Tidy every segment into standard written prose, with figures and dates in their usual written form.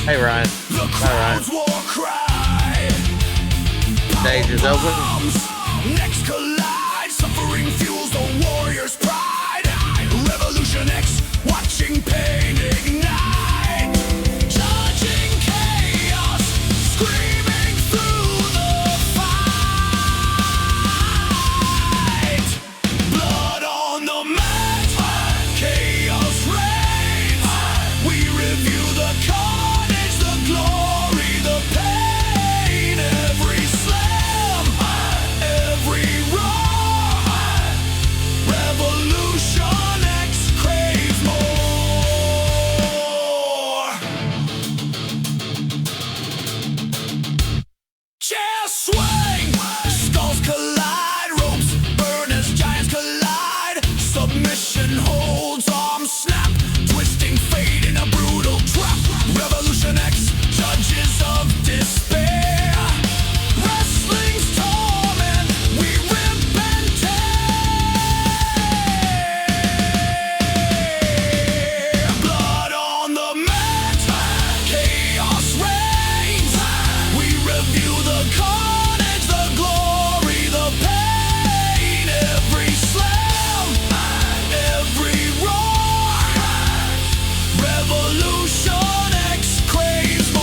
Hey, Ryan. Hi, Ryan. Stage is open. Next collide, suffering fuels the warrior's pride. Revolution X, watching pain ignite. Judging chaos, screaming through the fight. Blood on the mat, chaos reigns. We review the carnage, the glory, the pain. Every slam, every roar. Revolution X craves more. Chairs swing, skulls collide, ropes burn as giants collide. Submission holds, arms snap, twisting fate in a brutal trap. Revolution X, judges of despair. Wrestling's torment, we rip and tear. Blood on the mat, chaos reigns. We review the carnage, the glory, the pain. Every slam, every roar. Revolution X craves more.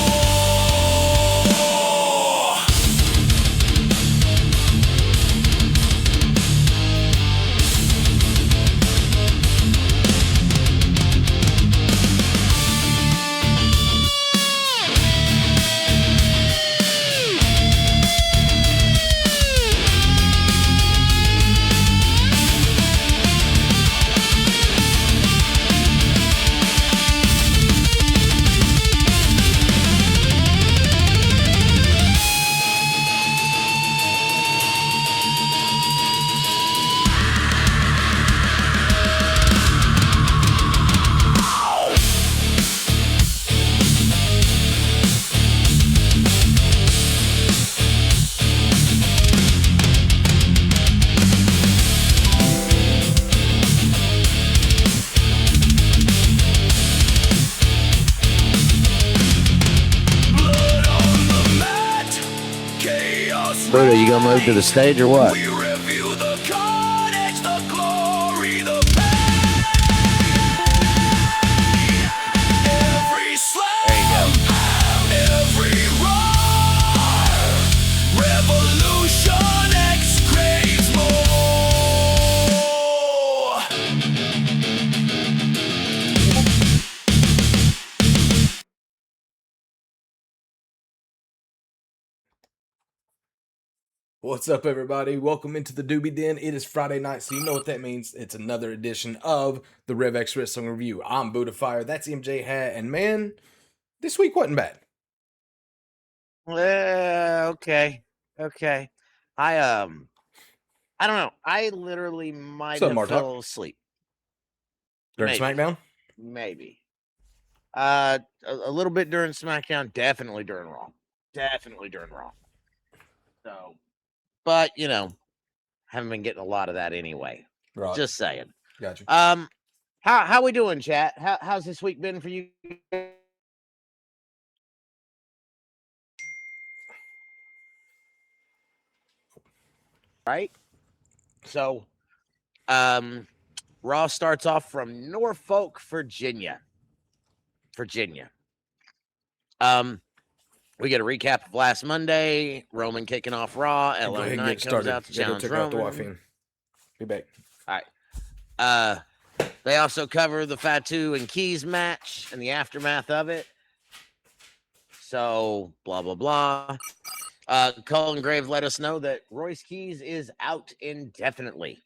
Blood on the mat, chaos Buddha, you gonna move to the stage or what? We review the carnage, the glory, the pain. Every slam, every roar. Revolution X craves more. What's up, everybody? Welcome into the Doobie Den. It is Friday night, so you know what that means. It's another edition of the Rev X Wrestling Review. I'm Buddha Fire. That's MJ Hat, and man, this week wasn't bad. Okay. I don't know. I literally might What's up, have Martok? fell asleep. During Maybe. SmackDown? Maybe. A little bit during SmackDown, definitely during Raw. So, but you know, haven't been getting a lot of that anyway. Right. Just saying. Gotcha. How we doing, chat? How's this week been for you? Right? So, Raw starts off from Norfolk, Virginia. We get a recap of last Monday. Roman kicking off Raw. Go LA ahead and Knight get comes started. out to Gotta go challenge check out the Roman. Wafine. Be back. They also cover the Fatu and Keys match and the aftermath of it. So, blah, blah, blah. Colin Grave let us know that Royce Keys is out indefinitely.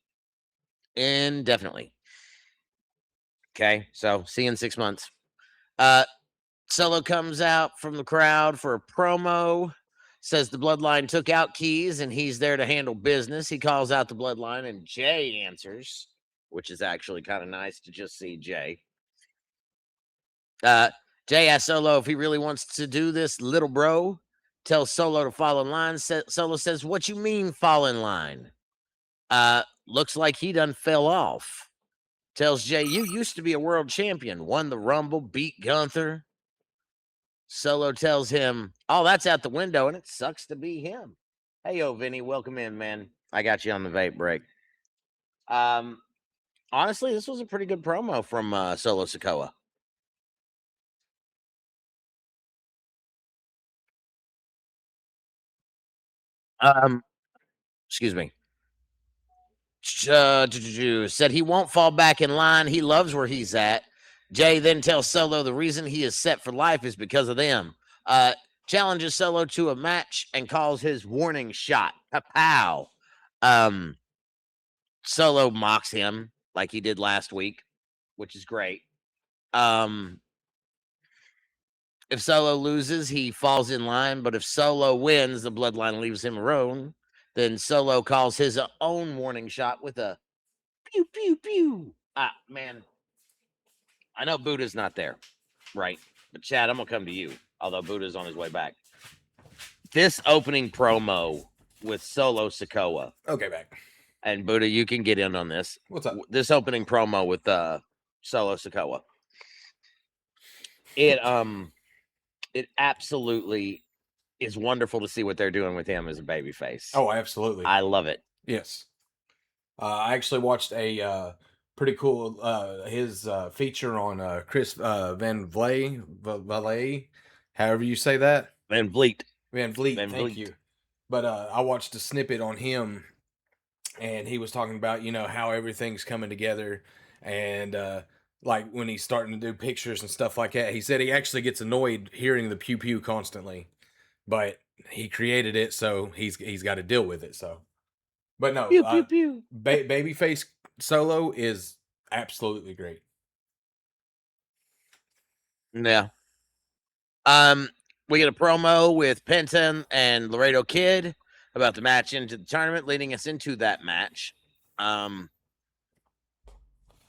Okay, so see you in 6 months. Solo comes out from the crowd for a promo. Says the Bloodline took out Keys and he's there to handle business. He calls out the Bloodline and Jay answers, which is actually kind of nice to just see Jay. Jay asks Solo if he really wants to do this, little bro. Tells Solo to fall in line. Solo says, "What you mean fall in line?" Looks like he done fell off. Tells Jay, "You used to be a world champion. Won the Rumble, beat Gunther." Solo tells him, "Oh, that's out the window, and it sucks to be him." Hey, yo, Vinny, welcome in, man. I got you on the vape break. Honestly, this was a pretty good promo from Solo Sikoa. Excuse me. Said he won't fall back in line. He loves where he's at. Jay then tells Solo the reason he is set for life is because of them. Challenges Solo to a match and calls his warning shot. Pow. Solo mocks him like he did last week, which is great. If Solo loses, he falls in line, but if Solo wins, the bloodline leaves him alone. Then Solo calls his own warning shot with a pew pew pew. Man, I know Buddha's not there, right? But Chad, I'm gonna come to you. Although Buddha's on his way back. This opening promo with Solo Sikoa. Okay, back. And Buddha, you can get in on this. What's up? This opening promo with Solo Sikoa. It absolutely is wonderful to see what they're doing with him as a babyface. Oh, absolutely. I love it. Yes. I actually watched a pretty cool his feature on Chris Van Vliet, however you say that. Van Vliet. Thank you. But I watched a snippet on him, and he was talking about, how everything's coming together, and like when he's starting to do pictures and stuff like that. He said he actually gets annoyed hearing the pew pew constantly, but he created it, so he's got to deal with it. So, but no, Pew pew pew. Babyface Solo is absolutely great. Yeah. We get a promo with Penta and Laredo Kid about the match into the tournament, leading us into that match.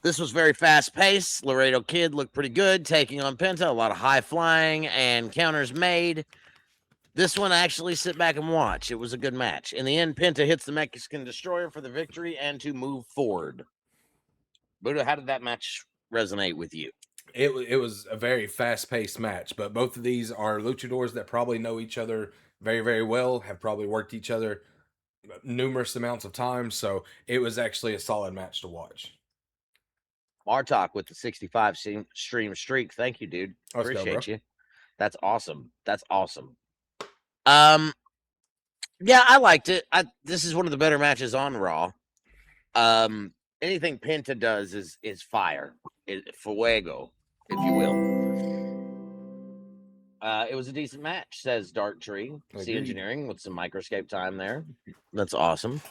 This was very fast paced. Laredo Kid looked pretty good, taking on Penta. A lot of high flying and counters made. This one, actually sit back and watch. It was a good match. In the end, Penta hits the Mexican Destroyer for the victory and to move forward. Buddha, how did that match resonate with you? It was a very fast paced match, but both of these are luchadors that probably know each other very, very well, have probably worked each other numerous amounts of times. So it was actually a solid match to watch. Martok with the 65 stream streak. Thank you, dude. Let's go, Appreciate bro. you. That's awesome. That's awesome. Yeah, I liked it. This is one of the better matches on Raw. Anything Penta does is fire. Fuego, if you will. It was a decent match, says Dark Tree. See Engineering with some microscape time there. That's awesome.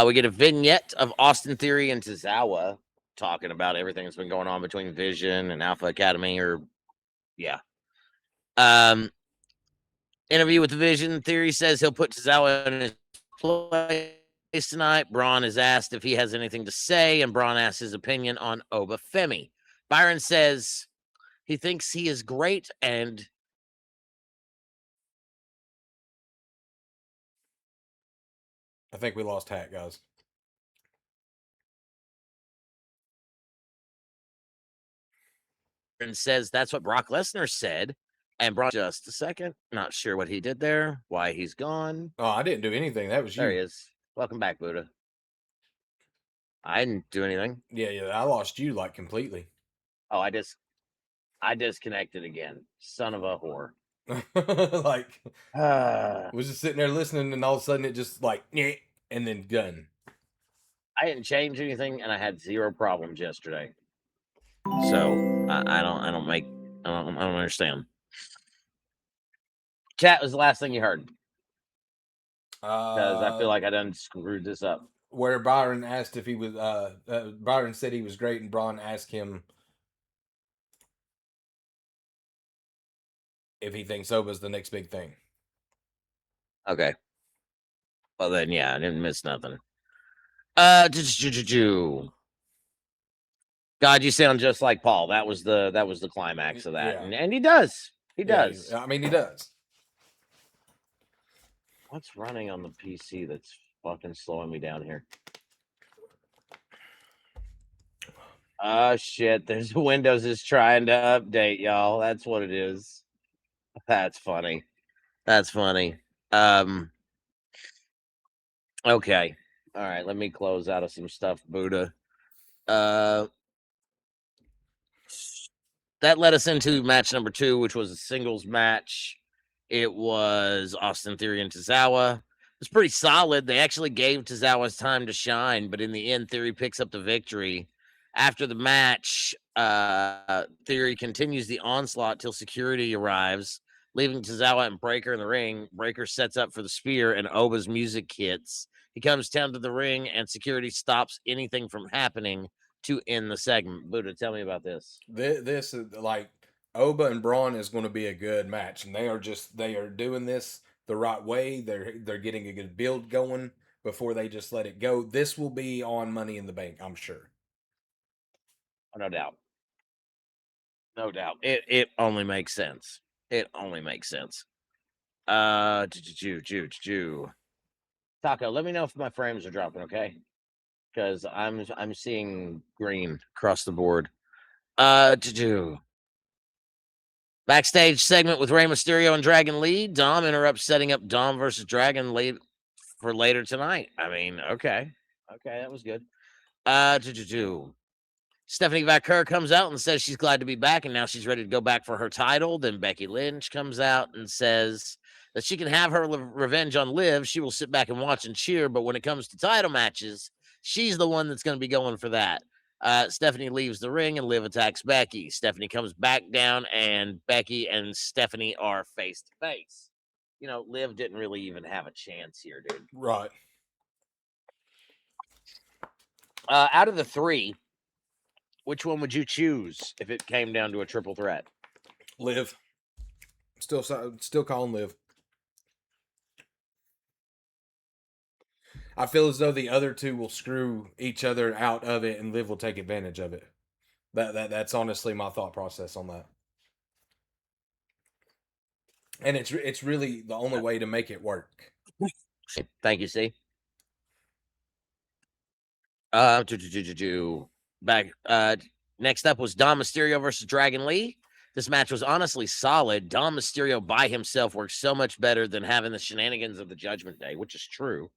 We get a vignette of Austin Theory and Tozawa talking about everything that's been going on between Vision and Alpha Academy, interview with the Vision. Theory says he'll put Tozawa in his place tonight. Braun is asked if he has anything to say, and Braun asks his opinion on Oba Femi. Byron says he thinks he is great, and I think we lost Hat, guys. and says that's what Brock Lesnar said. And Braun, just a second, not sure what he did there, why he's gone. Oh, I didn't do anything. That was you. There he is. Welcome back, Buddha. I didn't do anything. Yeah, I lost you like completely. Oh, I disconnected again. Son of a whore. Like, was just sitting there listening, and all of a sudden it just like, and then done. I didn't change anything, and I had zero problems yesterday. So I don't understand. Chat was the last thing you heard. Because I feel like I done screwed this up. Where Byron asked if he was, Byron said he was great, and Braun asked him if he thinks Oba's the next big thing. Okay. Well then, yeah, I didn't miss nothing. God, you sound just like Paul. That was the climax of that, Yeah. and he does. He does. I mean, he does. What's running on the PC that's fucking slowing me down here? Oh shit! There's Windows is trying to update, y'all. That's what it is. That's funny. That's funny. Um, okay. All right, let me close out of some stuff, Buddha. Uh, that led us into match number 2, which was a singles match. It was Austin Theory and Tozawa. It was pretty solid. They actually gave Tozawa's time to shine, but in the end, Theory picks up the victory. After the match, Theory continues the onslaught till security arrives, leaving Tozawa and Breaker in the ring. Breaker sets up for the spear, and Oba's music hits. He comes down to the ring, and security stops anything from happening to end the segment. Buddha, tell me about this. This is like Oba and Braun is going to be a good match, and they are doing this the right way. They're getting a good build going before they just let it go. This will be on Money in the Bank, I'm sure. Oh, no doubt. No doubt. It only makes sense. It only makes sense. Taco, let me know if my frames are dropping, okay? Because I'm seeing green across the board. Backstage segment with Rey Mysterio and Dragon Lee. Dom interrupts setting up Dom versus Dragon late for later tonight. I mean, okay. Okay, that was good. Stephanie Vaquer comes out and says she's glad to be back and now she's ready to go back for her title. Then Becky Lynch comes out and says that she can have her revenge on Liv. She will sit back and watch and cheer, but when it comes to title matches, she's the one that's going to be going for that. Stephanie leaves the ring and Liv attacks Becky. Stephanie comes back down and Becky and Stephanie are face to face. You know, Liv didn't really even have a chance here, dude. Right. Out of the 3, which one would you choose if it came down to a triple threat? Liv. Still calling Liv. I feel as though the other two will screw each other out of it, and Liv will take advantage of it. That's honestly my thought process on that. And it's really the only way to make it work. Thank you, C. Back. Next up was Dom Mysterio versus Dragon Lee. This match was honestly solid. Dom Mysterio by himself works so much better than having the shenanigans of the Judgment Day, which is true.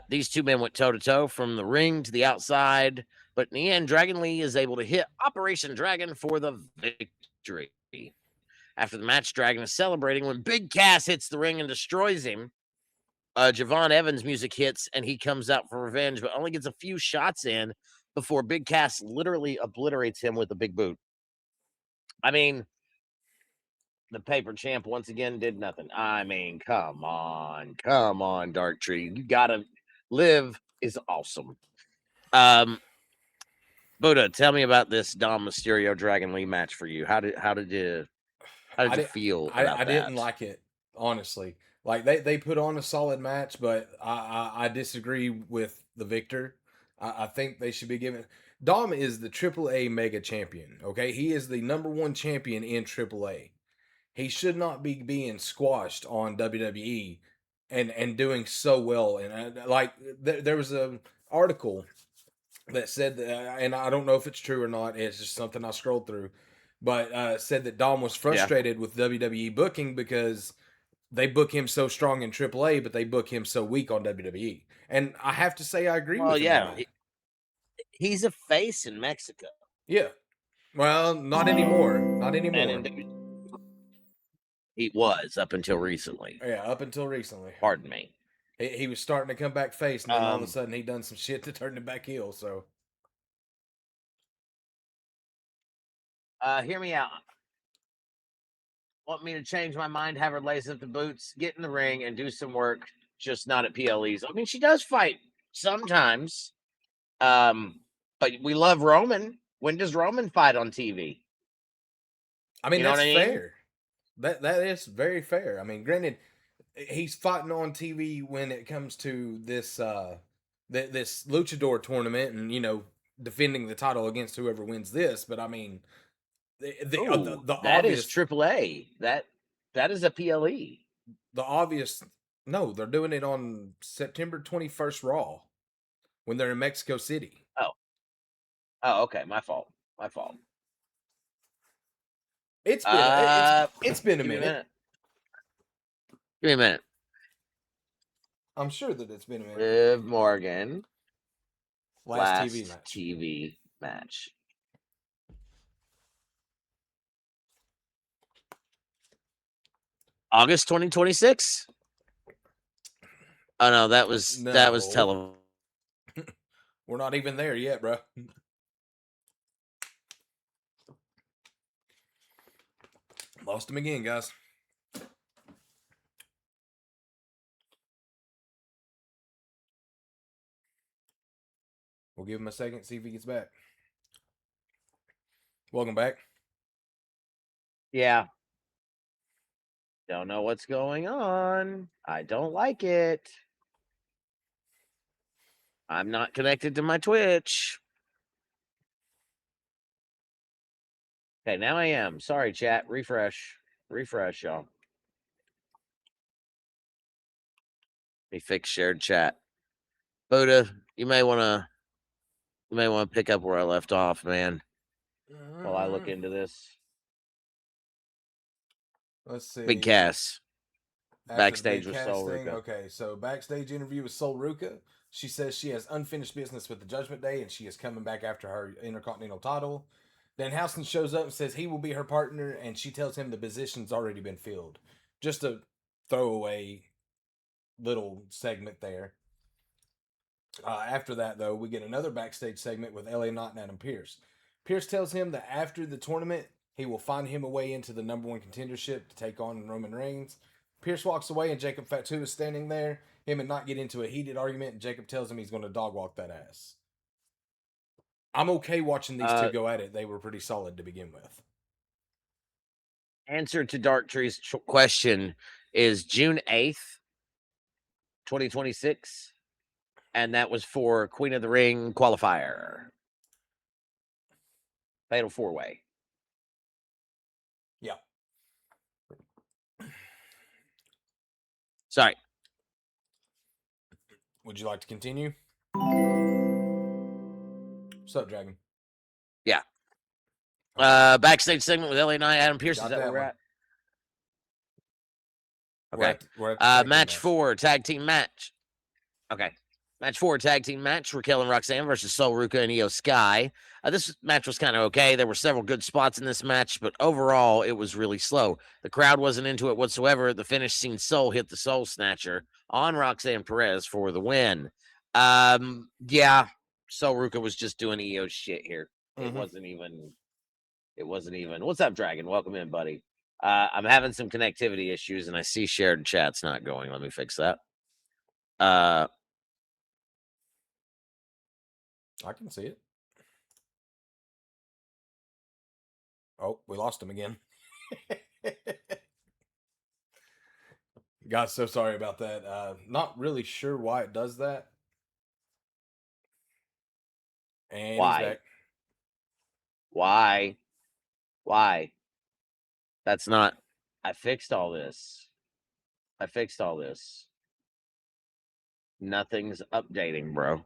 These two men went toe to toe from the ring to the outside, but in the end, Dragon Lee is able to hit Operation Dragon for the victory. After the match, Dragon is celebrating when Big Cass hits the ring and destroys him. Javon Evans' music hits and he comes out for revenge, but only gets a few shots in before Big Cass literally obliterates him with a big boot. I mean, the paper champ once again did nothing. I mean, come on, Dark Tree. You gotta live is awesome. Buddha, tell me about this Dom Mysterio Dragon Lee match for you. How did you feel about that? I didn't like it, honestly. Like they put on a solid match, but I disagree with the victor. I think they should be given. Dom is the AAA Mega Champion. Okay, he is the #1 champion in AAA. He should not be being squashed on WWE and doing so well. And like there was a article that said that, and I don't know if it's true or not. It's just something I scrolled through, but said that Dom was frustrated with WWE booking because they book him so strong in AAA, but they book him so weak on WWE. And I have to say, I agree with him on that. He's a face in Mexico. Yeah. Well, not anymore. Not anymore. He was up until recently. Yeah, up until recently. Pardon me. He was starting to come back face, and then all of a sudden he done some shit to turn him back heel. So, hear me out. Want me to change my mind? Have her lace up the boots, get in the ring, and do some work. Just not at PLEs. I mean, she does fight sometimes. But we love Roman. When does Roman fight on TV? I mean, that's fair. That is very fair. I mean, granted, he's fighting on TV when it comes to this this luchador tournament, and defending the title against whoever wins this. But I mean, the that obvious, is AAA. That is a PLE. The obvious. No, they're doing it on September 21st Raw when they're in Mexico City. Oh, okay. My fault. It's been a Give me a minute. minute. Give me a minute. I'm sure that it's been a minute. Liv Morgan. Last TV match. TV match. August 2026. Oh no, that was No. television. We're not even there yet, bro. Lost him again, guys. We'll give him a second, see if he gets back. Welcome back. Yeah. Don't know what's going on. I don't like it. I'm not connected to my Twitch. Okay, now I am. Sorry, chat. Refresh, y'all. Let me fix shared chat. Buddha, you may want to pick up where I left off, man. While I look into this. Let's see. Big Cass. After Backstage the with Big Sol Cass thing, Ruka. okay, so backstage interview with Sol Ruka. She says she has unfinished business with the Judgment Day and she is coming back after her Intercontinental title. Then Houston shows up and says he will be her partner, and she tells him the position's already been filled. Just a throwaway little segment there. After that, though, we get another backstage segment with LA Knight and Adam Pearce. Pearce tells him that after the tournament, he will find him a way into the #1 contendership to take on Roman Reigns. Pearce walks away, and Jacob Fatu is standing there. Him and Knight get into a heated argument, and Jacob tells him he's going to dog walk that ass. I'm okay watching these two go at it. They were pretty solid to begin with. Answer to Dark Tree's question is June 8th, 2026. And that was for Queen of the Ring qualifier. Fatal 4-way. Yeah. Sorry. Would you like to continue? What's up, Dragon? Yeah. Backstage segment with LA Knight, Adam Pearce. Is that where we're at? Okay. We're at match 4, tag team match. Okay. Match 4, tag team match. Raquel and Roxanne versus Sol Ruka and Io Sky. This match was kind of okay. There were several good spots in this match, but overall, it was really slow. The crowd wasn't into it whatsoever. The finish seen Sol hit the Soul Snatcher on Roxanne Perez for the win. Yeah, Sol Ruka was just doing Io shit here. It wasn't even. What's up, Dragon? Welcome in, buddy. I'm having some connectivity issues, and I see shared chat's not going. Let me fix that. I can see it. Oh, we lost him again. Guys, so sorry about that. Not really sure why it does that. And why? He's back. Why? That's not. I fixed all this. Nothing's updating, bro.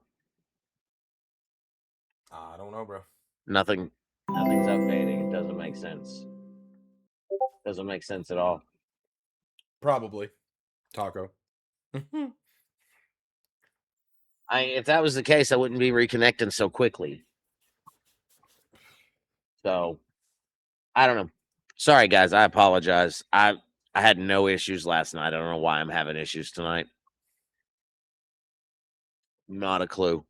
I don't know, bro. Nothing's updating. It doesn't make sense. Doesn't make sense at all. Probably. Taco. If that was the case, I wouldn't be reconnecting so quickly. So, I don't know. Sorry, guys. I apologize. I had no issues last night. I don't know why I'm having issues tonight. Not a clue.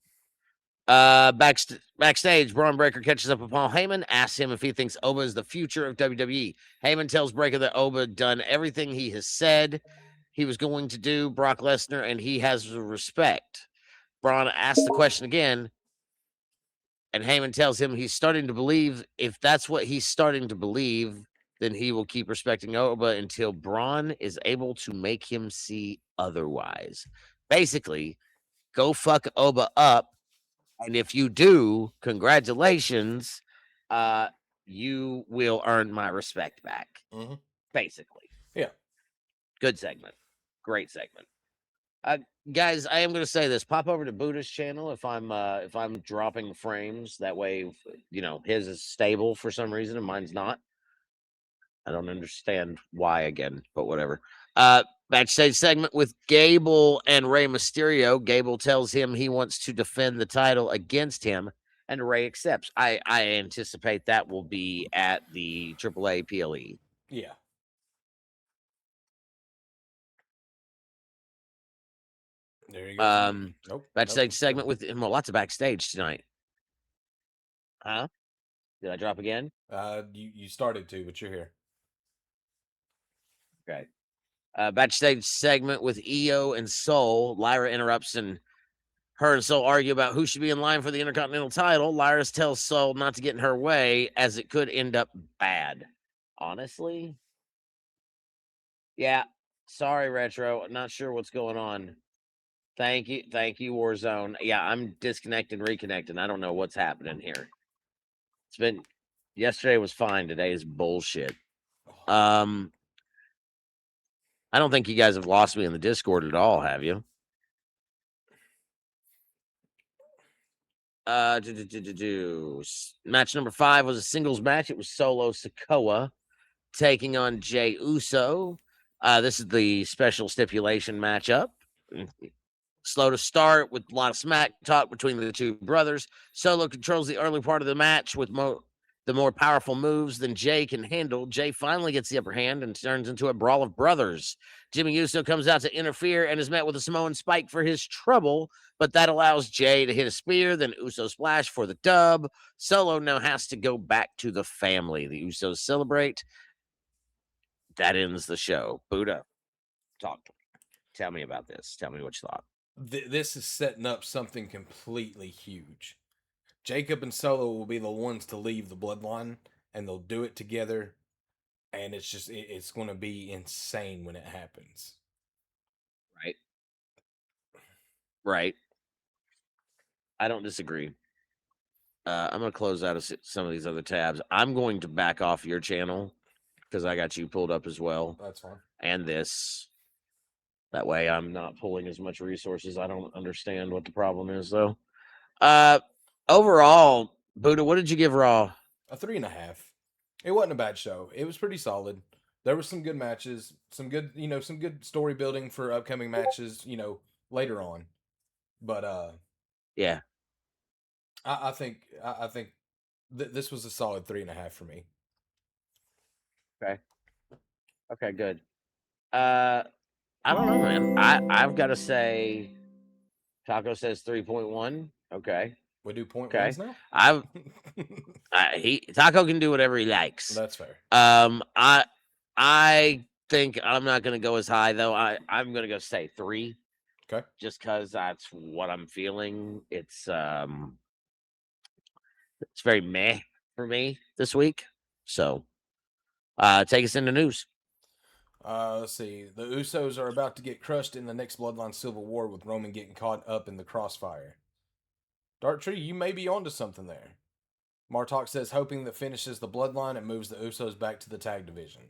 Backstage, Braun Breaker catches up with Paul Heyman, asks him if he thinks Oba is the future of WWE. Heyman tells Breaker that Oba done everything he has said he was going to do, Brock Lesnar, and he has respect. Braun asks the question again, and Heyman tells him he's starting to believe if that's what he's starting to believe, then he will keep respecting Oba until Braun is able to make him see otherwise. Basically, go fuck Oba up. And if you do, congratulations, you will earn my respect back. Basically. Yeah. Good segment. Great segment. Guys, I am going to say this. Pop over to Buddha's channel if I'm dropping frames. That way, his is stable for some reason and mine's not. I don't understand why again, but whatever. Backstage segment with Gable and Rey Mysterio. Gable tells him he wants to defend the title against him, and Rey accepts. I anticipate that will be at the AAA PLE. Yeah. There you go. Nope. Backstage segment with well, lots of backstage tonight. Huh? Did I drop again? You started to, but you're here. Okay. Backstage segment with Io and Soul. Lyra interrupts and her and Soul argue about who should be in line for the Intercontinental title. Lyra tells Soul not to get in her way as it could end up bad. Honestly? Yeah. Sorry, Retro. Not sure what's going on. Thank you, Warzone. Yeah, I'm disconnecting, reconnecting. I don't know what's happening here. It's been yesterday was fine. Today is bullshit. I don't think you guys have lost me in the Discord at all, have you? Match number 5 was a singles match. It was Solo Sikoa taking on Jey Uso. This is the special stipulation matchup. Slow to start with a lot of smack talk between the two brothers. Solo controls the early part of the match with the more powerful moves than Jey can handle. Jey finally gets the upper hand and turns into a brawl of brothers. Jimmy Uso comes out to interfere and is met with a Samoan spike for his trouble, but that allows Jey to hit a spear, then Uso splash for the dub. Solo now has to go back to the family. The Usos celebrate. That ends the show. Buddha, talk to me. Tell me about this. Tell me what you thought. This is setting up something completely huge. Jacob and Solo will be the ones to leave the bloodline, and they'll do it together. And it's going to be insane when it happens. Right. I don't disagree. I'm going to close out some of these other tabs. I'm going to back off your channel because I got you pulled up as well. That's fine. And this. That way I'm not pulling as much resources. I don't understand what the problem is, though. Overall, Buddha, what did you give Raw? A 3.5. It wasn't a bad show. It was pretty solid. There were some good matches, some good story building for upcoming matches, later on. But yeah, I think this was a solid 3.5 for me. Okay, good. I don't know, man. I've got to say, Taco says 3.1. Okay. We do point ones now. Taco can do whatever he likes. That's fair. I think I'm not going to go as high though. I'm going to go say 3. Okay. Just because that's what I'm feeling. It's very meh for me this week. So, take us into news. Let's see. The Usos are about to get crushed in the next Bloodline Civil War with Roman getting caught up in the crossfire. Dark Tree, you may be onto something there. Martok says hoping that finishes the Bloodline and moves the Usos back to the tag division.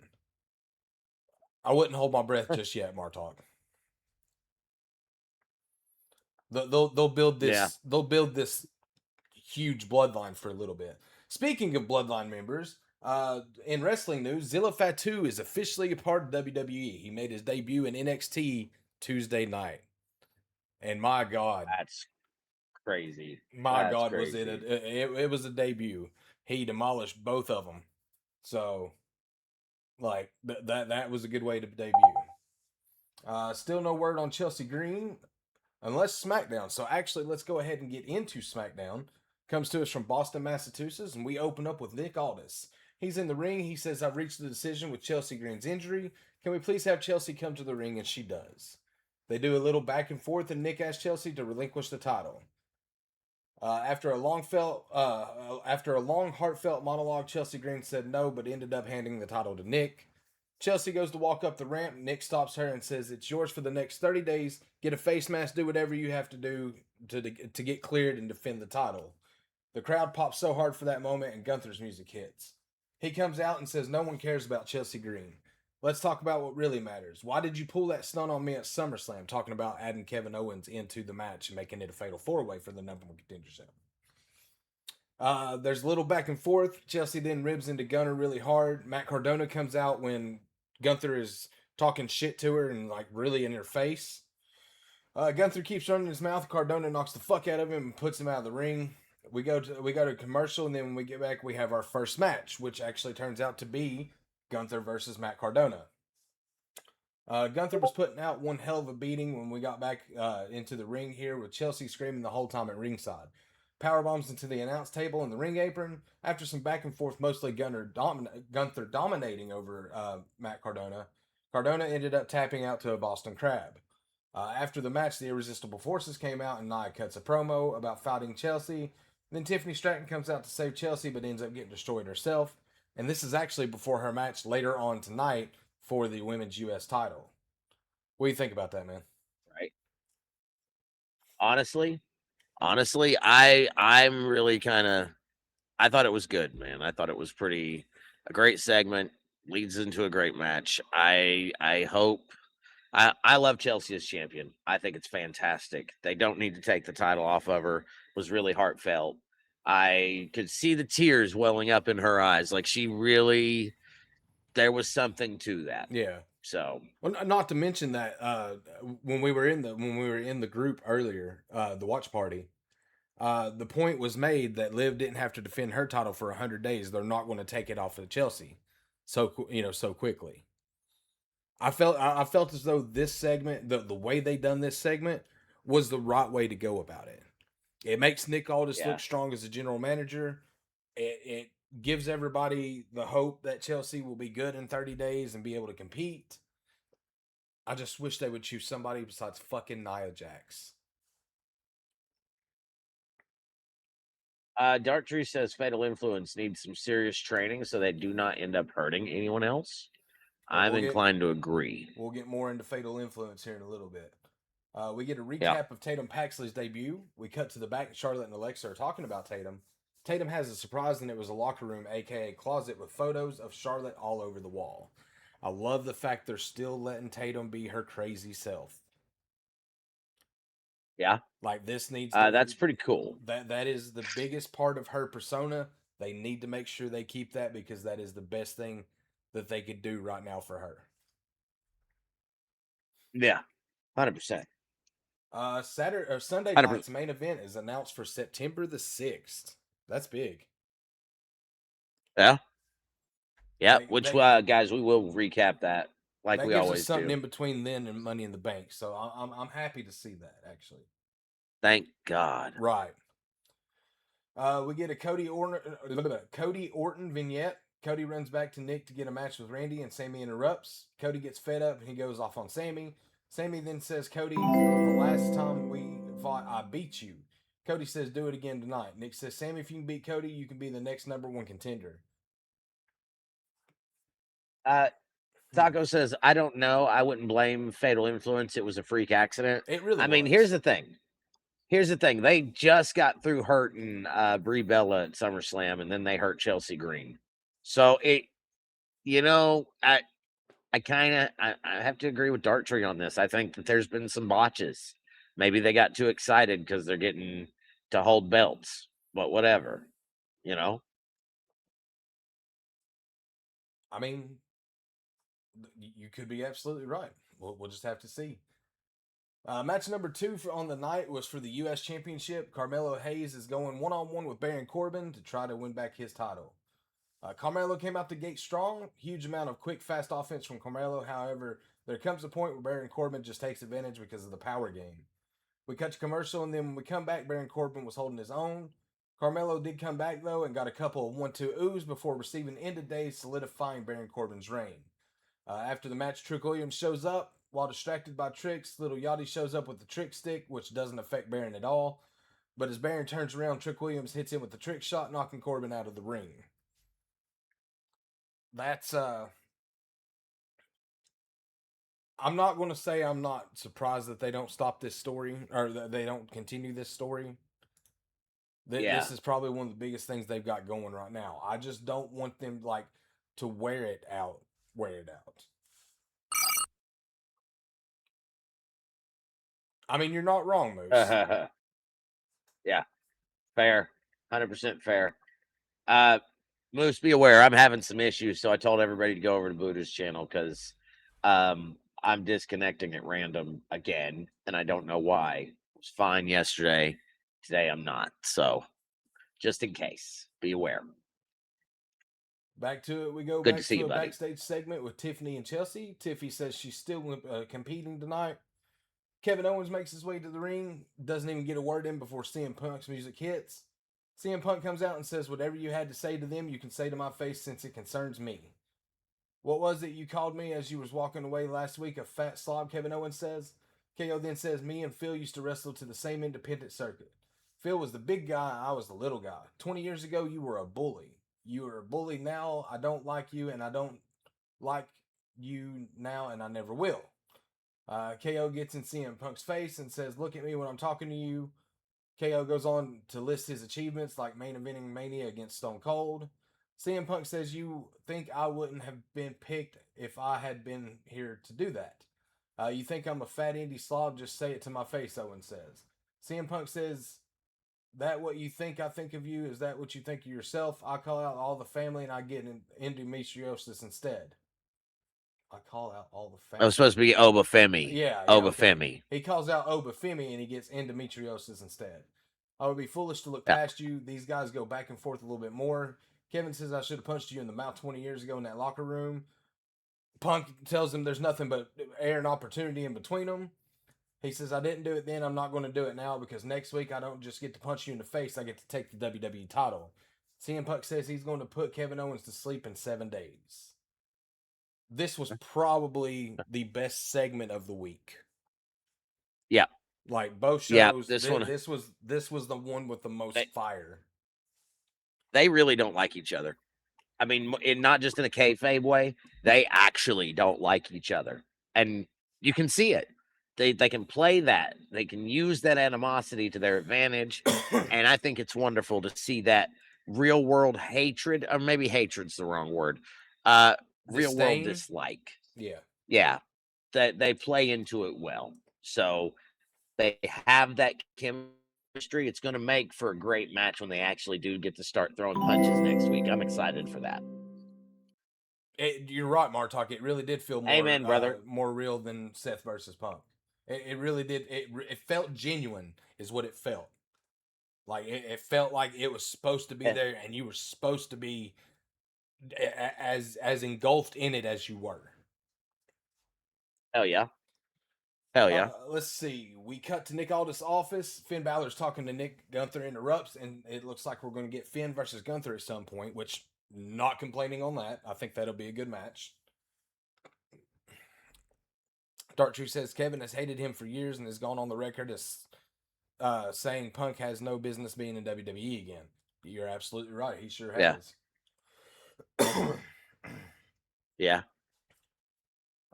I wouldn't hold my breath just yet, Martok. They'll build this. Yeah. They'll build this huge Bloodline for a little bit. Speaking of Bloodline members. In wrestling news, Zilla Fatu is officially a part of WWE. He made his debut in NXT Tuesday night. And my God. That's crazy. My God, crazy. It was a debut. He demolished both of them. So, like, that was a good way to debut. Still no word on Chelsea Green, unless SmackDown. So, actually, let's go ahead and get into SmackDown. Comes to us from Boston, Massachusetts, and we open up with Nick Aldis. He's in the ring. He says, I've reached the decision with Chelsea Green's injury. Can we please have Chelsea come to the ring? And she does. They do a little back and forth, and Nick asks Chelsea to relinquish the title. After a long, heartfelt monologue, Chelsea Green said no, but ended up handing the title to Nick. Chelsea goes to walk up the ramp. Nick stops her and says, it's yours for the next 30 days. Get a face mask, do whatever you have to do to get cleared and defend the title. The crowd pops so hard for that moment, and Gunther's music hits. He comes out and says no one cares about Chelsea Green. Let's talk about what really matters. Why did you pull that stunt on me at SummerSlam, talking about adding Kevin Owens into the match and making it a fatal 4-way for the number one contendership? There's a little back and forth. Chelsea then ribs into Gunner really hard. Matt Cardona comes out when Gunther is talking shit to her and like really in her face. Gunther keeps running his mouth. Cardona knocks the fuck out of him and puts him out of the ring. We go to commercial, and then when we get back, we have our first match, which actually turns out to be Gunther versus Matt Cardona. Gunther was putting out one hell of a beating when we got back into the ring here, with Chelsea screaming the whole time at ringside. Power bombs into the announce table and the ring apron. After some back and forth, mostly Gunther dominating over Matt Cardona, Cardona ended up tapping out to a Boston Crab. After the match, the Irresistible Forces came out and Nia cuts a promo about fighting Chelsea. Then Tiffany Stratton comes out to save Chelsea but ends up getting destroyed herself. And this is actually before her match later on tonight for the Women's U.S. title. What do you think about that, man? Right. Honestly, I'm really kind of. I thought it was good, man. I thought it was a great segment. Leads into a great match. I hope. I love Chelsea as champion. I think it's fantastic. They don't need to take the title off of her. It was really heartfelt. I could see the tears welling up in her eyes. Like she really, there was something to that. Yeah. So, well, not to mention that when we were in the group earlier, the watch party, the point was made that Liv didn't have to defend her title for 100 days. They're not going to take it off of Chelsea so quickly. I felt as though this segment, the way they done this segment, was the right way to go about it. It makes Nick Aldis look strong as a general manager. It gives everybody the hope that Chelsea will be good in 30 days and be able to compete. I just wish they would choose somebody besides fucking Nia Jax. Dark Tree says Fatal Influence needs some serious training so they do not end up hurting anyone else. I'm inclined to agree. We'll get more into Fatal Influence here in a little bit. We get a recap of Tatum Paxley's debut. We cut to the back, and Charlotte and Alexa are talking about Tatum. Tatum has a surprise, and it was a locker room, aka closet, with photos of Charlotte all over the wall. I love the fact they're still letting Tatum be her crazy self. Yeah. Like this needs that's pretty cool. That is the biggest part of her persona. They need to make sure they keep that because that is the best thing that they could do right now for her. Yeah. 100%. Saturday or Sunday night's main event is announced for September the 6th. That's big. Yeah. Yeah, guys, we will recap that like we always do. That gives us something in between then and Money in the Bank, so I'm happy to see that, actually. Thank God. Right. We get a Cody Orton vignette. Cody runs back to Nick to get a match with Randy, and Sammy interrupts. Cody gets fed up, and he goes off on Sammy. Sammy then says, Cody, the last time we fought, I beat you. Cody says, do it again tonight. Nick says, Sammy, if you can beat Cody, you can be the next #1 contender. Taco says, I don't know. I wouldn't blame Fatal Influence. It was a freak accident. It really was. mean, here's the thing. They just got through hurting Brie Bella at SummerSlam, and then they hurt Chelsea Green. So I have to agree with Dark Tree on this. I think that there's been some botches. Maybe they got too excited because they're getting to hold belts, but whatever, I mean, you could be absolutely right. We'll just have to see. Match number 2 on the night was for the U.S. Championship. Carmelo Hayes is going one-on-one with Baron Corbin to try to win back his title. Carmelo came out the gate strong. Huge amount of quick, fast offense from Carmelo. However, there comes a point where Baron Corbin just takes advantage because of the power game. We cut to commercial, and then when we come back, Baron Corbin was holding his own. Carmelo did come back, though, and got a couple of 1-2 oohs before receiving end of days, solidifying Baron Corbin's reign. After the match, Trick Williams shows up. While distracted by Tricks, Little Yachty shows up with the trick stick, which doesn't affect Baron at all. But as Baron turns around, Trick Williams hits him with the trick shot, knocking Corbin out of the ring. That's, I'm not going to say I'm not surprised that they don't stop this story, or that they don't continue this story. This is probably one of the biggest things they've got going right now. I just don't want them, to wear it out. I mean, you're not wrong, Moose. Yeah, fair, 100% fair. Moose, be aware, I'm having some issues, so I told everybody to go over to Buddha's channel because I'm disconnecting at random again, and I don't know why. It was fine yesterday. Today I'm not. So just in case, be aware. Back to it. We go Good back to see you, a buddy. backstage segment with Tiffany and Chelsea. Tiffany says she's still competing tonight. Kevin Owens makes his way to the ring, doesn't even get a word in before CM Punk's music hits. CM Punk comes out and says, "Whatever you had to say to them, you can say to my face since it concerns me." "What was it you called me as you was walking away last week? A fat slob," Kevin Owens says. KO then says, "Me and Phil used to wrestle to the same independent circuit. Phil was the big guy, I was the little guy. 20 years ago, you were a bully. You are a bully now. I don't like you, and I don't like you now, and I never will." KO gets in CM Punk's face and says, "Look at me when I'm talking to you." KO goes on to list his achievements like main eventing Mania against Stone Cold. CM Punk says, "You think I wouldn't have been picked if I had been here to do that? You think I'm a fat indie slob? Just say it to my face," Owen says. CM Punk says, "That what you think I think of you? Is that what you think of yourself? I call out all the family and I get endometriosis instead." I call out all the family. It was supposed to be Obafemi. Yeah, Obafemi. Okay. He calls out Obafemi and he gets endometriosis instead. "I would be foolish to look Yeah. past you." These guys go back and forth a little bit more. Kevin says, "I should have punched you in the mouth 20 years ago in that locker room." Punk tells him there's nothing but air and opportunity in between them. He says, "I didn't do it then. I'm not going to do it now because next week I don't just get to punch you in the face. I get to take the WWE title." CM Punk says he's going to put Kevin Owens to sleep in 7 days. This was probably the best segment of the week. Yeah. Like both shows, Yeah, this was the one with the most fire. They really don't like each other. I mean, not just in a kayfabe way. They actually don't like each other, and you can see it. They can play that. They can use that animosity to their advantage, and I think it's wonderful to see that real world hatred, or maybe hatred's the wrong word. Real world dislike. Yeah, that they play into it well. So they have that chemistry. It's going to make for a great match when they actually do get to start throwing punches next week. I'm excited for that. You're right, Martok. It really did feel more, Amen, brother. More real than Seth versus Punk. It really did. It felt genuine, is what it felt. Like it felt like it was supposed to be there, and you were supposed to be as engulfed in it as you were. Hell yeah. Hell yeah. Let's see. We cut to Nick Aldis' office. Finn Balor's talking to Nick. Gunther interrupts, and it looks like we're going to get Finn versus Gunther at some point, which, not complaining on that. I think that'll be a good match. Dark Truth says Kevin has hated him for years and has gone on the record as saying Punk has no business being in WWE again. You're absolutely right. He sure has. Yeah.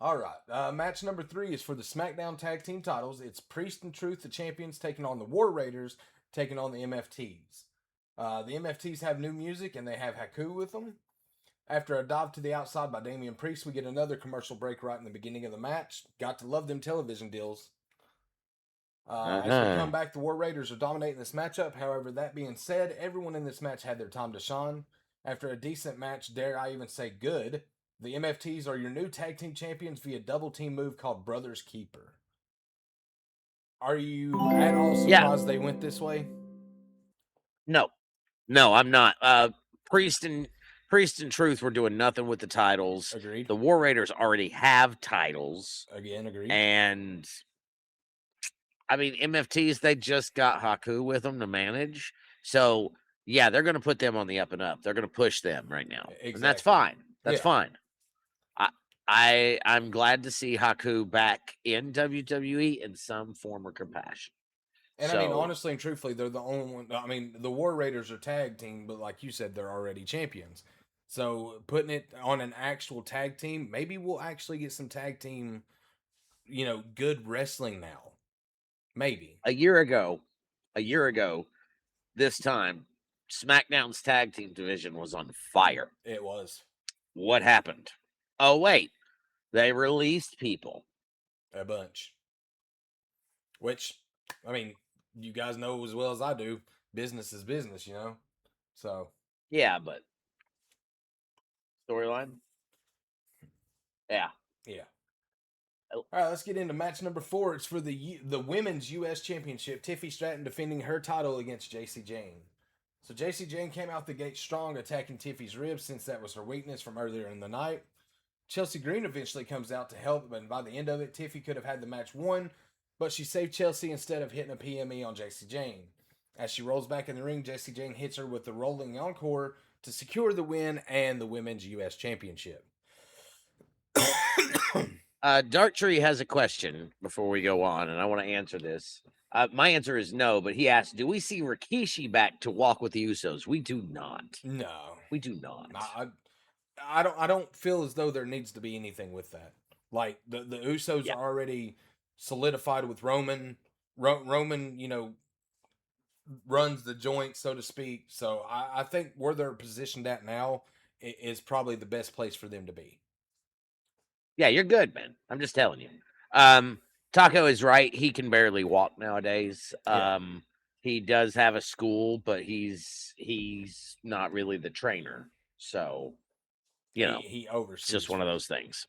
All right. Match number 3 is for the SmackDown Tag Team titles. It's Priest and Truth, the champions, taking on the War Raiders, taking on the MFTs. The MFTs have new music, and they have Haku with them. After a dive to the outside by Damian Priest, we get another commercial break right in the beginning of the match. Got to love them television deals. As we come back, the War Raiders are dominating this matchup. However, that being said, everyone in this match had their time to shine. After a decent match, dare I even say good, the MFTs are your new tag team champions via double team move called Brothers Keeper. Are you at all surprised they went this way? No, I'm not. Priest and Truth were doing nothing with the titles. Agreed. The War Raiders already have titles. Again, agreed. And I mean, MFTs, they just got Haku with them to manage. So yeah, they're going to put them on the up and up. They're going to push them right now. Exactly. And that's fine. That's fine. I'm glad to see Haku back in WWE in some form or compassion. And I mean, honestly and truthfully, they're the only one. I mean, the War Raiders are tag team, but like you said, they're already champions. So putting it on an actual tag team, maybe we'll actually get some tag team, good wrestling now. Maybe. A year ago, this time, SmackDown's tag team division was on fire. It was. What happened? Oh, wait. They released people. A bunch. Which, I mean, you guys know as well as I do, business is business, So Yeah, but storyline. Yeah. yeah. Oh. All right, let's get into match number 4. It's for the women's U.S. Championship. Tiffy Stratton defending her title against JC Jane. So JC Jane came out the gate strong, attacking Tiffy's ribs since that was her weakness from earlier in the night. Chelsea Green eventually comes out to help, but by the end of it, Tiffy could have had the match won, but she saved Chelsea instead of hitting a PME on JC Jane. As she rolls back in the ring, JC Jane hits her with the rolling encore to secure the win and the women's U.S. Championship. Dark Tree has a question before we go on, and I want to answer this. My answer is no, but he asked, "Do we see Rikishi back to walk with the Usos?" We do not. No, We do not. I don't feel as though there needs to be anything with that. Like the Usos Yeah. are already solidified with Roman. Roman, runs the joint, so to speak. So I think where they're positioned at now is probably the best place for them to be. Yeah, you're good, man. I'm just telling you. Taco is right. He can barely walk nowadays. Yeah. He does have a school, but he's not really the trainer. So, He oversees. it's just one of those things.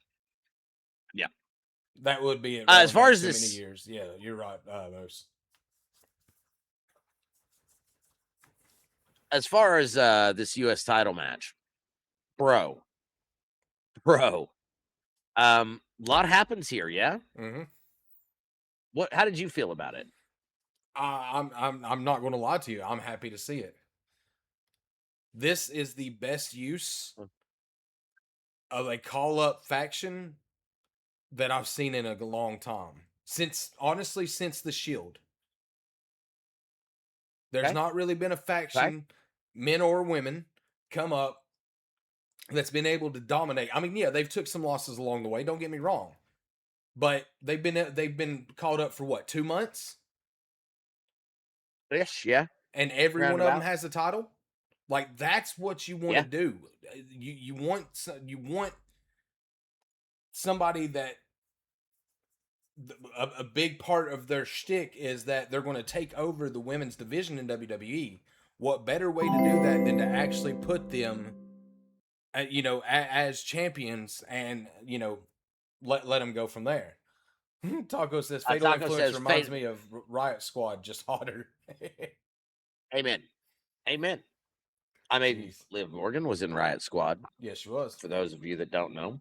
Yeah. That would be it. As far as too this, many years, yeah, you're right. Most. as far as this U.S. title match, bro, a lot happens here. Yeah. Mm-hmm. How did you feel about it? I'm not going to lie to you. I'm happy to see it. This is the best use of a call-up faction that I've seen in a long time. Since the Shield. There's Okay. not really been a faction, men or women, come up that's been able to dominate. I mean, yeah, they've took some losses along the way, don't get me wrong. But they've been called up for what, 2 months? Yes, yeah. And every one of them Roundabout. has a title? Like, that's what you want to do. You want somebody that a big part of their shtick is that they're going to take over the women's division in WWE. What better way to do that than to actually put them, as champions and, let them go from there. Taco says, Fatal Taco Influence says, reminds me of Riot Squad, just hotter. Amen. I mean, Jeez. Liv Morgan was in Riot Squad. Yes, she was. For those of you that don't know.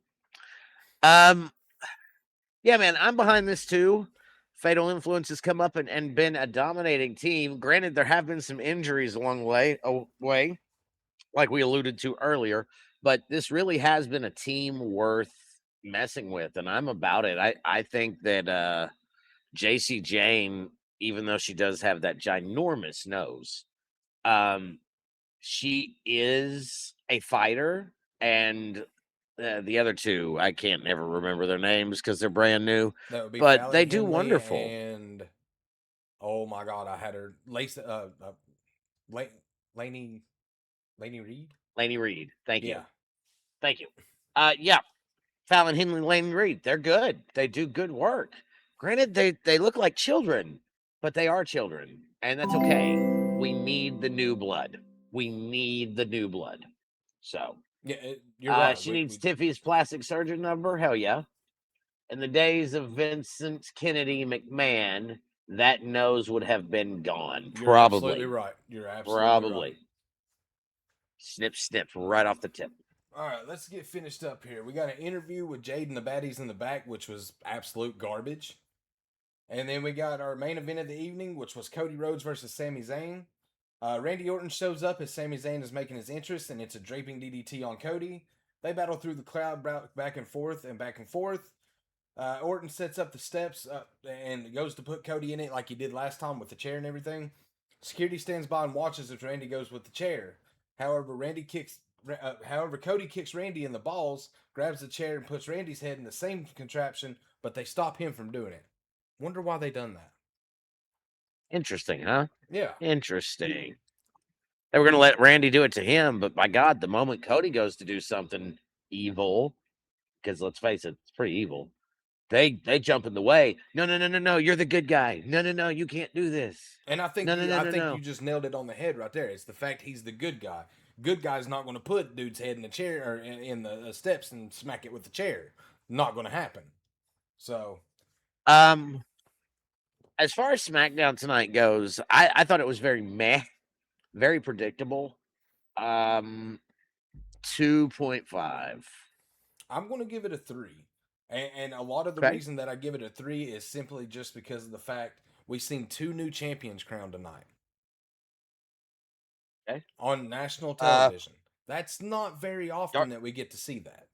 Yeah, man, I'm behind this too. Fatal Influence has come up and been a dominating team. Granted, there have been some injuries along the way, like we alluded to earlier, but this really has been a team worth messing with, and I'm about it. I think that JC Jane, even though she does have that ginormous nose, she is a fighter, and the other two, I can't never remember their names because they're brand new, That would be but Fallon they do Henley wonderful. And oh my God, I had her Laney Reed. Laney Reed, thank you, Yeah. thank you. Yeah, Fallon Henley, Laney Reed, they're good. They do good work. Granted, they look like children, but they are children, and that's okay. We need the new blood. So Yeah, you're right. she needs Tiffy's plastic surgeon number. Hell yeah. In the days of Vincent Kennedy McMahon, that nose would have been gone. You're Probably. absolutely right. You're absolutely right. Snip, right off the tip. All right, let's get finished up here. We got an interview with Jade and the Baddies in the back, which was absolute garbage. And then we got our main event of the evening, which was Cody Rhodes versus Sami Zayn. Randy Orton shows up as Sami Zayn is making his entrance, and it's a draping DDT on Cody. They battle through the crowd back and forth. Orton sets up the steps and goes to put Cody in it like he did last time with the chair and everything. Security stands by and watches as Randy goes with the chair. However, Cody kicks Randy in the balls, grabs the chair, and puts Randy's head in the same contraption, but they stop him from doing it. Wonder why they done that. Interesting, huh? Yeah. Interesting. They were going to let Randy do it to him, but by God, the moment Cody goes to do something evil, because let's face it, it's pretty evil, they jump in the way. No. You're the good guy. No. You can't do this. And I think No. you just nailed it on the head right there. It's the fact he's the good guy. Good guy's not going to put dude's head in the chair or in the steps and smack it with the chair. Not going to happen. So, As far as SmackDown tonight goes, I thought it was very meh, very predictable. 2.5. I'm going to give it a 3. And a lot of the Okay. reason that I give it a 3 is simply just because of the fact we've seen 2 new champions crowned tonight. Okay. On national television. That's not very often that we get to see that.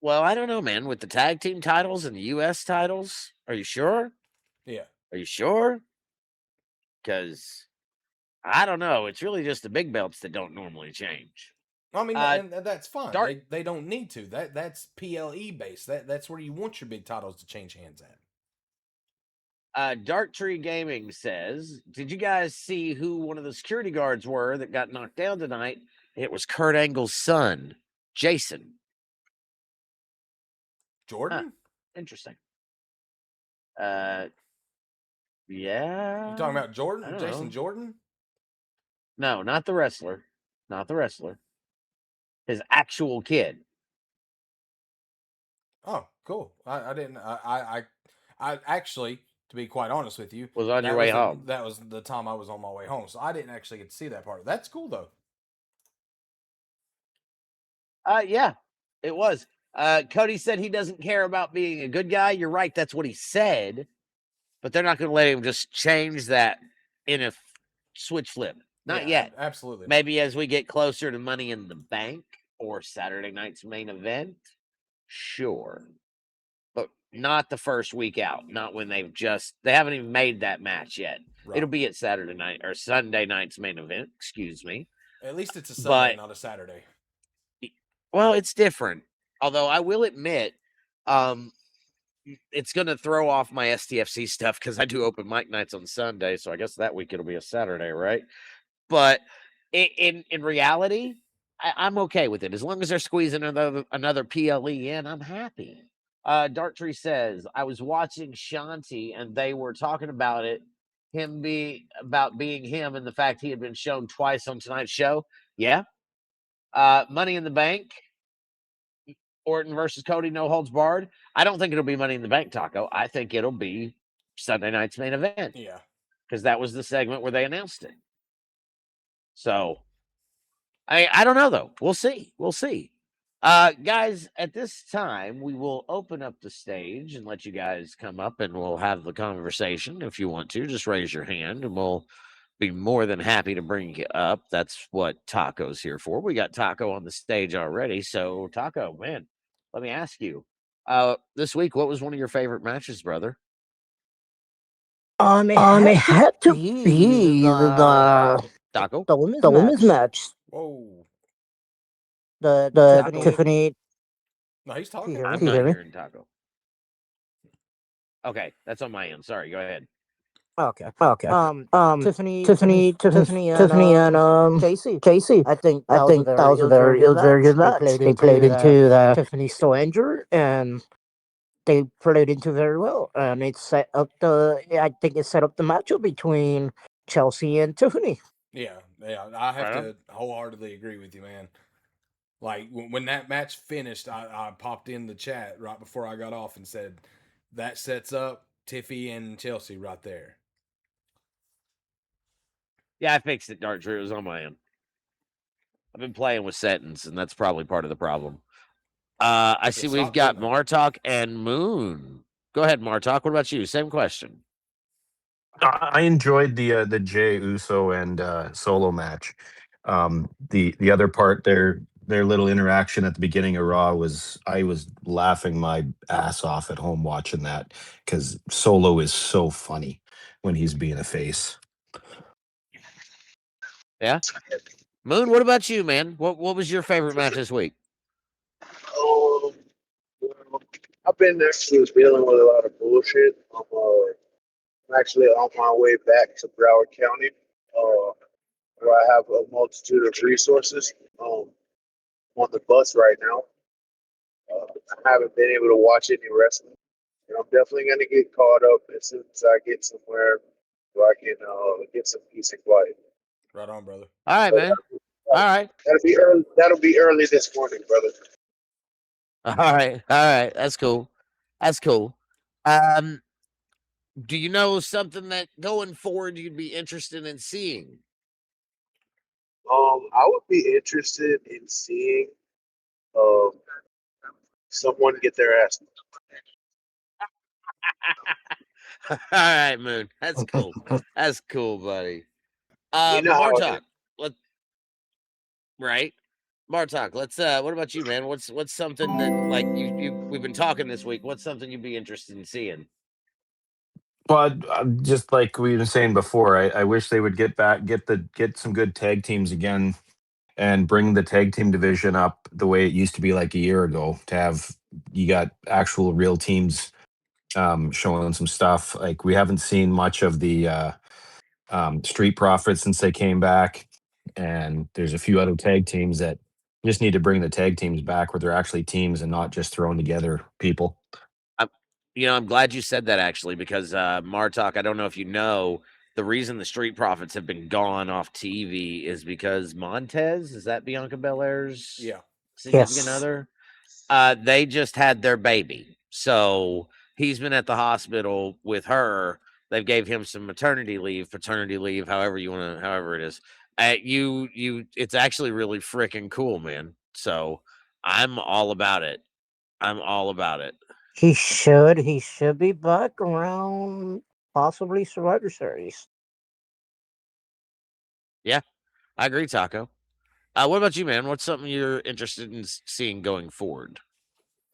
Well, I don't know, man. With the tag team titles and the U.S. titles, are you sure? Yeah. Are you sure? Because I don't know. It's really just the big belts that don't normally change. I mean, and that's fine. Dark- They don't need to. That's PLE based. That's where you want your big titles to change hands at. Dark Tree Gaming says, did you guys see who one of the security guards were that got knocked down tonight? It was Kurt Angle's son, Jason. Jordan? Interesting. Yeah. You talking about Jordan? Jason know. Jordan? No, not the wrestler. Not the wrestler. His actual kid. Oh, cool. I didn't. I actually, to be quite honest with you, Was on your way home. That was the time I was on my way home, so I didn't actually get to see that part. That's cool though. Yeah, it was. Cody said he doesn't care about being a good guy. You're right. That's what he said. But they're not going to let him just change that in a switch flip. Not yet. Absolutely. Maybe as we get closer to Money in the Bank or Saturday night's main event. Sure. But not the first week out. Not when they haven't even made that match yet. Right. It'll be at Saturday night or Sunday night's main event. Excuse me. At least it's a Sunday, not a Saturday. Well, it's different. Although I will admit, it's going to throw off my STFC stuff because I do open mic nights on Sunday. So I guess that week it'll be a Saturday, right? But in reality, I'm okay with it. As long as they're squeezing another PLE in, I'm happy. Dark Tree says, I was watching Shanti and they were talking about it, about being him and the fact he had been shown twice on tonight's show. Yeah. Money in the Bank. Orton versus Cody, no holds barred. I don't think it'll be Money in the Bank, Taco. I think it'll be Sunday night's main event. Yeah. Because that was the segment where they announced it. So, I don't know, though. We'll see. We'll see. Guys, at this time, we will open up the stage and let you guys come up and we'll have the conversation. If you want to, just raise your hand and we'll be more than happy to bring you up. That's what Taco's here for. We got Taco on the stage already. So, Taco, man, let me ask you, this week, what was one of your favorite matches, brother? It had to be the Taco? the women's match. Whoa. The Tiffany. No, he's talking. I'm not hearing Taco. Okay, that's on my end. Sorry, go ahead. Okay. Tiffany and Casey. I think that was a very good match. They played into the Tiffany still injured, and they played into very well. And it set up the matchup between Chelsea and Tiffany. Yeah. I have to wholeheartedly agree with you, man. Like when that match finished, I popped in the chat right before I got off and said that sets up Tiffy and Chelsea right there. Yeah, I fixed it, Dark Tree. It was on my end. I've been playing with settings, and that's probably part of the problem. I see we've got Martok and Moon. Go ahead, Martok. What about you? Same question. I enjoyed the Jey Uso and Solo match. The other part, their little interaction at the beginning of Raw I was laughing my ass off at home watching that because Solo is so funny when he's being a face. Yeah. Moon, what about you, man? What was your favorite match this week? Well, I've been actually dealing with a lot of bullshit. I'm actually on my way back to Broward County, where I have a multitude of resources. I'm on the bus right now. I haven't been able to watch any wrestling. And I'm definitely gonna get caught up as soon as I get somewhere where I can get some peace and quiet. Right on, brother. All right, So man. All right. that'll be early. That'll be early this morning, brother. All right. All right. That's cool. That's cool. Um, do you know something that going forward you'd be interested in seeing? I would be interested in seeing um someone get their ass. All right, Moon. That's cool. That's cool, buddy. You know how it is. Martok, let right. Martok, let's what about you, man? What's something that like you we've been talking this week. What's something you'd be interested in seeing? But just like we were saying before, I wish they would get some good tag teams again and bring the tag team division up the way it used to be like a year ago. To have you got actual real teams showing some stuff. Like we haven't seen much of the Street Profits since they came back, and there's a few other tag teams that just need to bring the tag teams back where they're actually teams and not just throwing together people. I'm, I'm glad you said that actually because Martok, I don't know if you know, the reason the Street Profits have been gone off TV is because Montez, is that Bianca Belair's Yeah. significant Yes. other? They just had their baby, so he's been at the hospital with her. They've gave him some maternity leave, paternity leave, however it is. It's actually really freaking cool, man. So I'm all about it. I'm all about it. He should be back around possibly Survivor Series. Yeah, I agree, Taco. What about you, man? What's something you're interested in seeing going forward?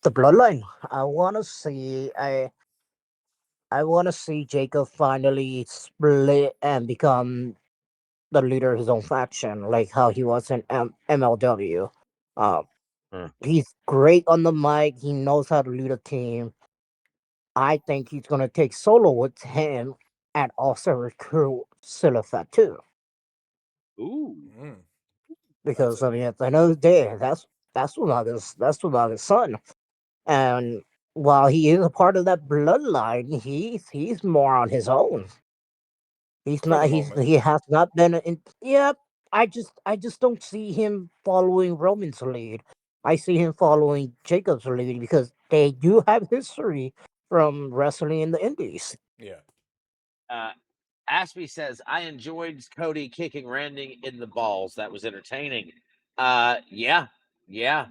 The Bloodline. I want to see Jacob finally split and become the leader of his own faction, like how he was in MLW. Um, Huh. he's great on the mic. He knows how to lead a team. I think he's gonna take solo with him and also recruit Silifat too. Ooh. Mm, that's Because a I mean, at the end of the day, that's Unaga's son. And while he is a part of that bloodline, he's more on his own. He's for the not. moment. He has not been in. Yeah, I just don't see him following Roman's lead. I see him following Jacob's lead because they do have history from wrestling in the Indies. Yeah. Uh, Aspie says, I enjoyed Cody kicking Randy in the balls. That was entertaining. Yeah, yeah.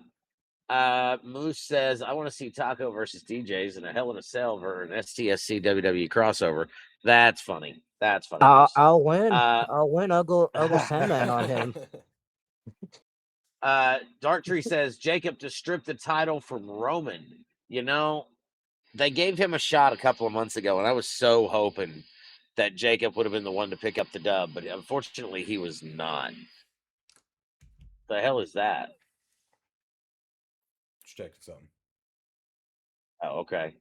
Moose says, I want to see Taco versus DJs in a Hell in a Cell or an STSC WWE crossover. That's funny. That's funny, Moose. I'll win. Uh, I'll win. I'll go Sandman on him. Dark Tree says, Jacob to strip the title from Roman. They gave him a shot a couple of months ago, and I was so hoping that Jacob would have been the one to pick up the dub, but unfortunately, he was not. The hell is that? Just checking something. Oh, okay.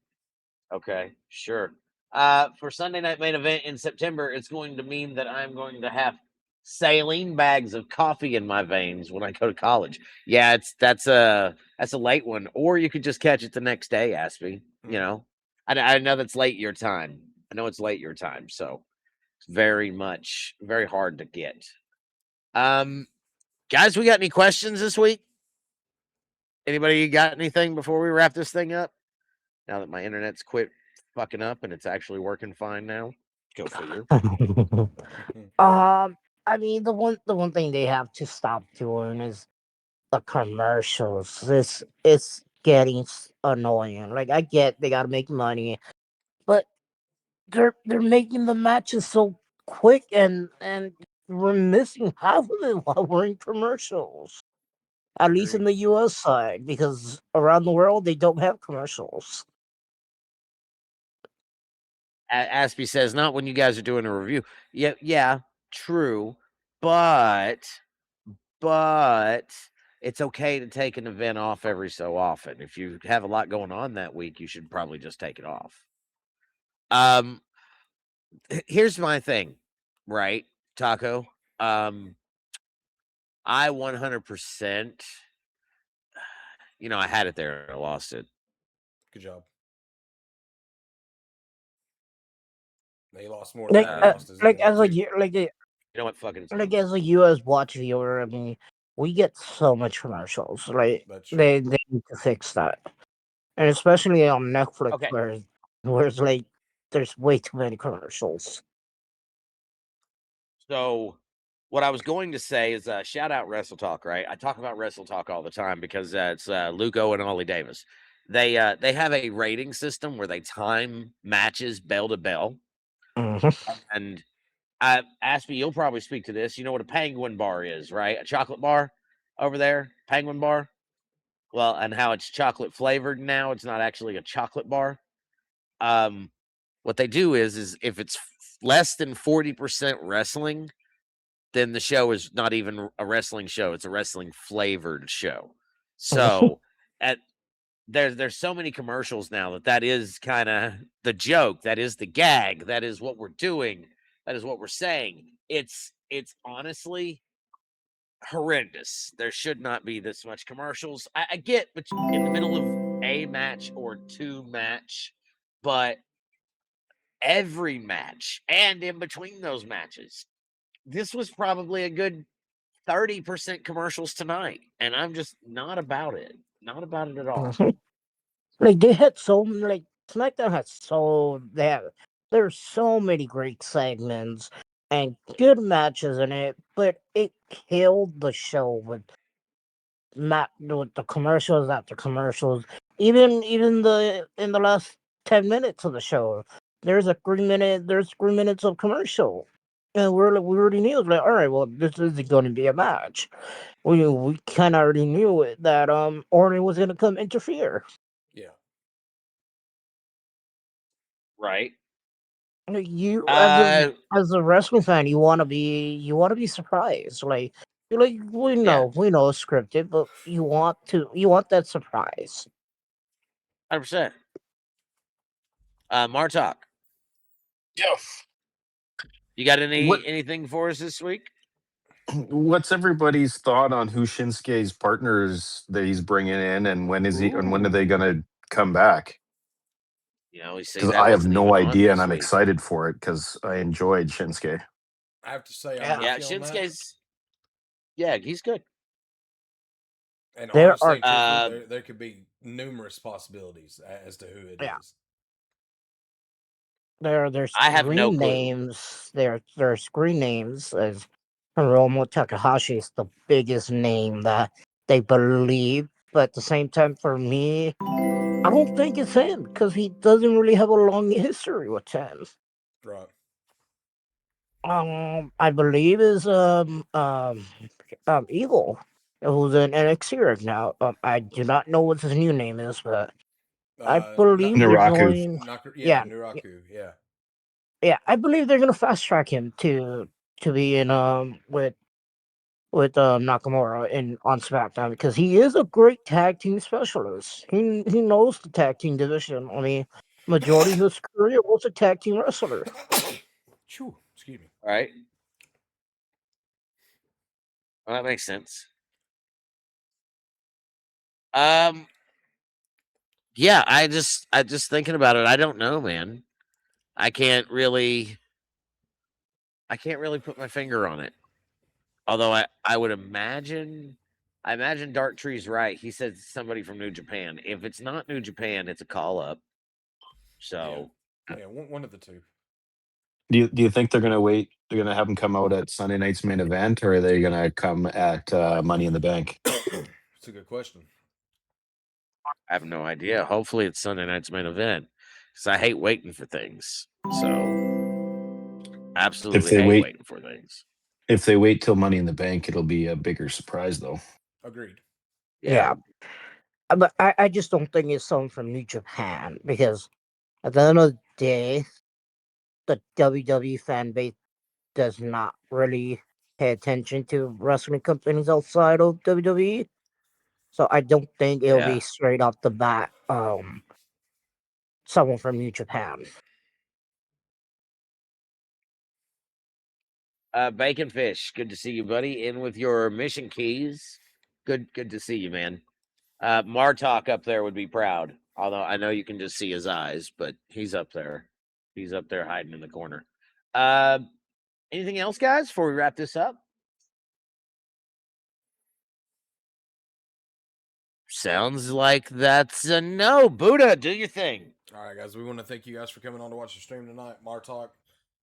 Okay, sure. For Sunday night main event in September, it's going to mean that I'm going to have saline bags of coffee in my veins when I go to college. Yeah, that's a late one, or you could just catch it the next day. Aspie, I know that's late your time. I know it's late your time, so it's very hard to get. Guys, we got any questions this week? Anybody got anything before we wrap this thing up? Now that my internet's quit fucking up and it's actually working fine now. Go figure. I mean, the one thing they have to stop doing is the commercials. It's getting annoying. Like I get they gotta make money, but they're making the matches so quick and we're missing half of it while we're in commercials. At least in Agreed. the US side, because around the world they don't have commercials. Aspie says, not when you guys are doing a review. Yeah, yeah, true. But it's okay to take an event off every so often. If you have a lot going on that week, you should probably just take it off. Um, here's my thing, right, Taco? I 100%, I had it there and I lost it. Good job. They lost more than Like, that. They lost his like name as a too. You know what? Fucking. like as a US watch viewer, I mean, we get so much commercials. Like That's true. they need to fix that, and especially on Netflix, Okay. where it's like there's way too many commercials. So, what I was going to say is shout out Wrestle Talk, right? I talk about Wrestle Talk all the time because it's Luco and Ollie Davis. They have a rating system where they time matches bell to bell, Mhm. and Aspie, you'll probably speak to this. You know what a penguin bar is, right? A chocolate bar over there, penguin bar. Well, and how it's chocolate flavored now. It's not actually a chocolate bar. What they do is if it's less than 40% wrestling, then the show is not even a wrestling show. It's a wrestling flavored show. So at there's so many commercials now that is kind of the joke. That is the gag. That is what we're doing. That is what we're saying. It's honestly horrendous. There should not be this much commercials. I get but in the middle of a match or two match, but every match and in between those matches, this was probably a good 30% commercials tonight, and I'm just not about it. Not about it at all. Like they had like SmackDown had there's so many great segments and good matches in it, but it killed the show with the commercials after commercials. Even in the last 10 minutes of the show, there's 3 minutes of commercial. And we already knew, like, all right, well, this isn't going to be a match. We kind of already knew it, that Orton was going to come interfere. Yeah. Right. Like, you Uh as a wrestling fan, you want to be surprised. Like you're like, we yeah, know it's scripted, but you want that surprise. 100%. Martok, Yeah. you got What anything for us this week? What's everybody's thought on who Shinsuke's partners that he's bringing in, and when are they going to come back? You know, we see Because that I have wasn't even no on idea, and this I'm week. excited for it because I enjoyed Shinsuke. I have to say, I'm Yeah, with Yeah, you on that. Shinsuke's. Yeah, he's good. And there honestly, are and truthfully, Uh, there could be numerous possibilities as to who it yeah is. their I have no screen clue. names. Their screen names as Hiromu Takahashi is the biggest name that they believe, but at the same time, for me, I don't think it's him because he doesn't really have a long history with him. Right. I believe is Eagle, who's in NXT right now. I do not know what his new name is, but I believe they're Naraku. going. Yeah, Yeah, Nuraku. Yeah. yeah, I believe they're gonna fast track him to be in with Nakamura in on SmackDown because he is a great tag team specialist. He knows the tag team division. I mean, majority of his career was a tag team wrestler. Chew. Excuse me. Right. Well, that makes sense. Um. Yeah, I just thinking about it. I don't know, man. I can't really. I can't really put my finger on it. Although I would imagine. I imagine Dark Tree's right. He said somebody from New Japan. If it's not New Japan, it's a call up. So Yeah, one of the two. Do you think they're going to wait? They're going to have him come out at Sunday night's main event, or are they going to come at Money in the Bank? It's a good question. I have no idea. Hopefully, it's Sunday night's main event because I hate waiting for things. So, If absolutely they hate wait, waiting for things. if they wait till Money in the Bank, it'll be a bigger surprise, though. Agreed. Yeah, but I just don't think it's someone from New Japan because at the end of the day, the WWE fan base does not really pay attention to wrestling companies outside of WWE. So I don't think it'll be Yeah. straight off the bat someone from New Japan. Bacon Fish, good to see you, buddy. In with your mission keys. Good to see you, man. Martok up there would be proud. Although I know you can just see his eyes, but he's up there. He's up there hiding in the corner. Anything else, guys, before we wrap this up? Sounds like that's a no. Buddha, do your thing. All right, guys. We want to thank you guys for coming on to watch the stream tonight. Martok,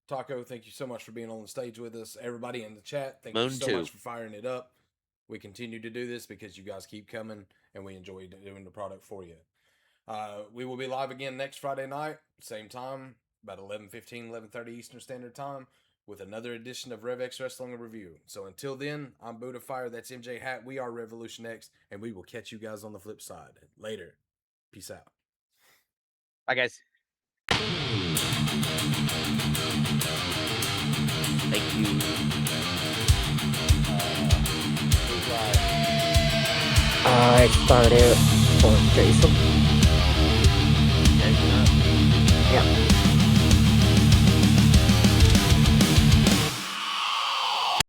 Taco, thank you so much for being on the stage with us. Everybody in the chat, thank you so much for firing it up. We continue to do this because you guys keep coming, and we enjoy doing the product for you. We will be live again next Friday night, same time, about 11:15, 11:30 Eastern Standard Time, with another edition of Rev X Wrestling Review. So until then, I'm Buddha Fire. That's MJ Hat. We are Revolution X, and we will catch you guys on the flip side. Later. Peace out. Bye, guys. Thank you. I started for Jason. Yeah.